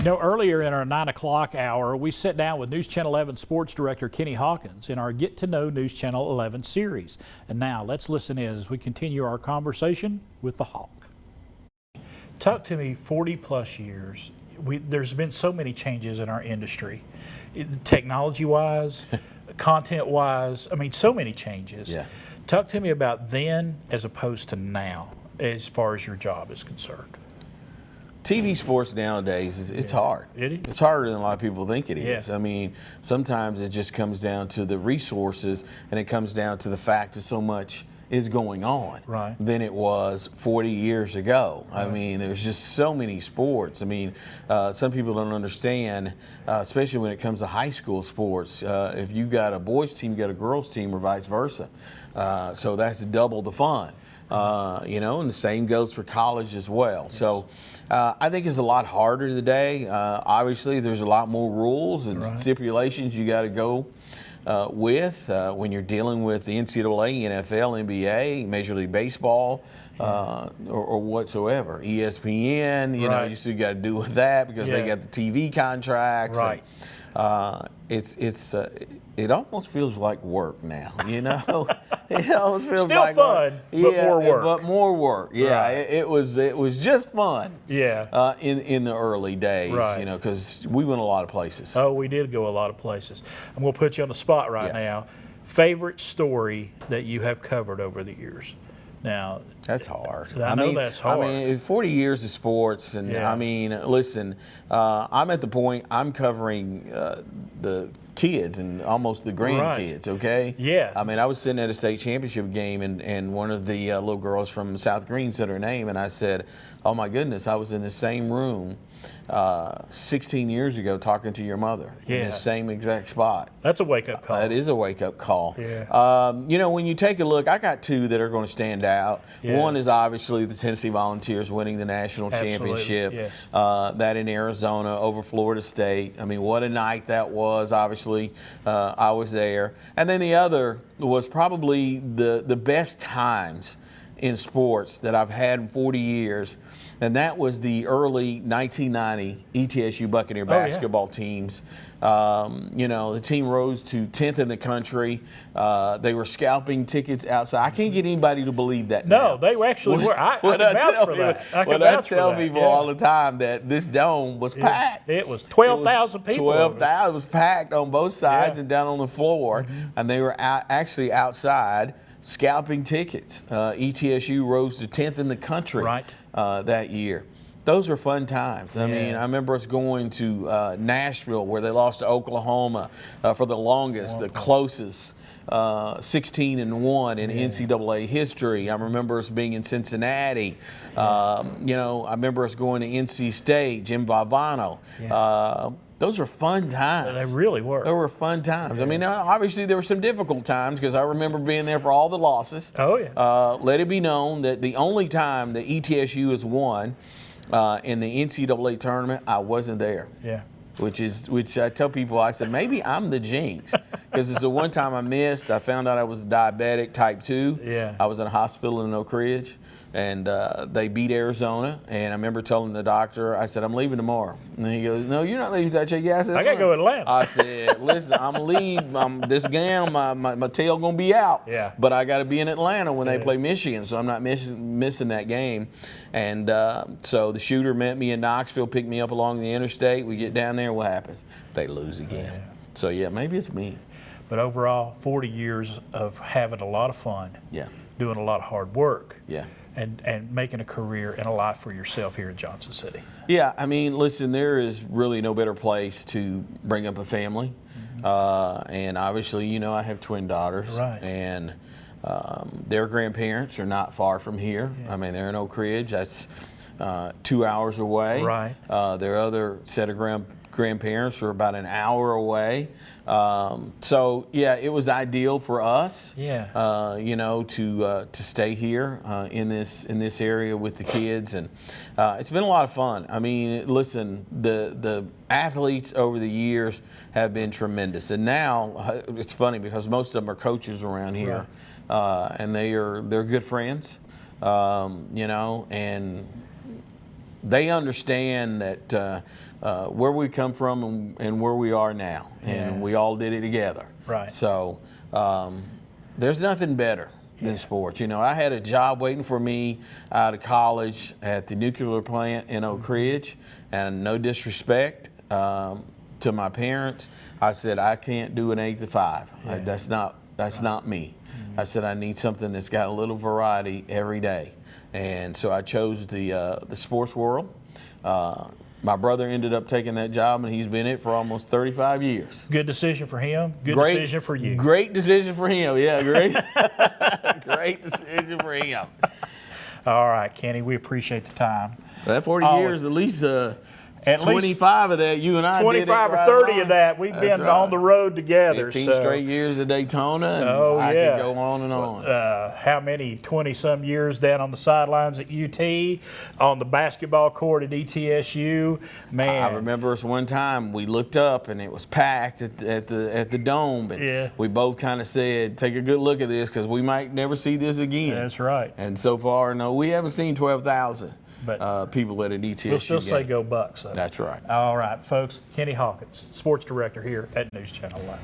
You know, earlier in our 9 o'clock hour, we sat down with News Channel 11 Sports Director Kenny Hawkins in our Get to Know News Channel 11 series. And now let's listen in as we continue our conversation with the Hawk. Talk to me, 40 plus years. There's been so many changes in our industry, technology-wise, content-wise. I mean, so many changes. Yeah. Talk to me about then as opposed to now, as far as your job is concerned. TV sports nowadays, it's hard. It's harder than a lot of people think it is. I mean, sometimes it just comes down to the resources, and it comes down to the fact that so much is going on than it was 40 years ago. I mean, there's just so many sports. I mean, some people don't understand, especially when it comes to high school sports. If you got a boys team, you got a girls team, or vice versa. So that's double the fun. You know, and the same goes for college as well. Yes. So I think it's a lot harder today. Obviously, there's a lot more rules and stipulations you got to go with when you're dealing with the NCAA, NFL, NBA, Major League Baseball, or whatsoever. ESPN, you know, you still got to do with that because they got the TV contracts. It almost feels like work now, you know. It almost feels still like fun, but more work. But more work. Yeah, it was just fun. Yeah. In the early days, you know, because we went a lot of places. Oh, we did go a lot of places. I'm going to put you on the spot right now. Favorite story that you have covered over the years? Now, that's hard. I mean, that's hard. I mean, 40 years of sports, and I mean, listen, I'm at the point I'm covering the kids and almost the grandkids. Okay. Yeah. I mean, I was sitting at a state championship game, and one of the little girls from South Green said her name, and I said, "Oh my goodness, I was in the same room 16 years ago talking to your mother in the same exact spot." That's a wake-up call. That is a wake-up call. Yeah. You know, when you take a look, I got two that are going to stand out. One is obviously the Tennessee Volunteers winning the national championship. That in Arizona over Florida State. I mean, what a night that was. Obviously, I was there. And then the other was probably the best times in sports that I've had in 40 years. And that was the early 1990 ETSU Buccaneer basketball teams. You know, the team rose to 10th in the country. They were scalping tickets outside. I can't get anybody to believe that now. No, they actually were. I can vouch for that. I tell people all the time that this dome was packed. It was 12,000 people. 12,000 was packed on both sides and down on the floor. And they were actually outside scalping tickets. ETSU rose to 10th in the country that year. Those were fun times. I mean, I remember us going to Nashville, where they lost to Oklahoma for the longest, the closest 16-1 in NCAA history. I remember us being in Cincinnati. You know, I remember us going to NC State, Jim Valvano. Those were fun times. They really were. They were fun times. I mean, obviously there were some difficult times because I remember being there for all the losses. Oh, yeah. Let it be known that the only time the ETSU has won in the NCAA tournament, I wasn't there. Yeah. Which I tell people, I said, maybe I'm the jinx. Because it's the one time I missed. I found out I was diabetic type 2. Yeah. I was in a hospital in Oak Ridge. And they beat Arizona, and I remember telling the doctor, I said, "I'm leaving tomorrow." And he goes, "No, you're not leaving." I said, "Yeah." I said, "I got to go to Atlanta." I said, "Listen, I'm gonna leave. This game, my tail gonna be out. Yeah. But I got to be in Atlanta when they play Michigan, so I'm not missing that game." And so the shooter met me in Knoxville, picked me up along the interstate. We get down there, what happens? They lose again. So yeah, maybe it's me. But overall, 40 years of having a lot of fun. Yeah. Doing a lot of hard work. Yeah. And making a career and a life for yourself here in Johnson City. Yeah, I mean, listen, there is really no better place to bring up a family. And obviously, you know, I have twin daughters. Right. And their grandparents are not far from here. Yeah. I mean, they're in Oak Ridge. That's 2 hours away. Right. Their other set of grandparents are about an hour away. So yeah, it was ideal for us. Yeah. You know, to stay here in this area with the kids, and it's been a lot of fun. I mean, listen, the athletes over the years have been tremendous, and now it's funny because most of them are coaches around here, and they're good friends. You know, and they understand that where we come from and where we are now, and we all did it together. Right. So there's nothing better than sports. You know, I had a job waiting for me out of college at the nuclear plant in Oak Ridge, and no disrespect to my parents, I said I can't do an 8 to 5. That's not me. I said I need something that's got a little variety every day, and so I chose the sports world. My brother ended up taking that job, and he's been in it for almost 35 years. Good decision for him. Good decision for you. Great decision for him. Yeah, great. Great decision for him. All right, Kenny, we appreciate the time. That 40 years, at least 25 of that, you and I 25 did it or 30 of that, we've been on the road together. 15 straight years at Daytona, and I could go on and on. How many 20-some years down on the sidelines at UT, on the basketball court at ETSU? Man, I remember us one time we looked up and it was packed at the dome, and we both kind of said, "Take a good look at this because we might never see this again." That's right. And so far, no, we haven't seen 12,000. But people at an ETSU we'll still game. say go Bucks. Though. That's right. All right, folks. Kenny Hawkins, sports director here at News Channel Live.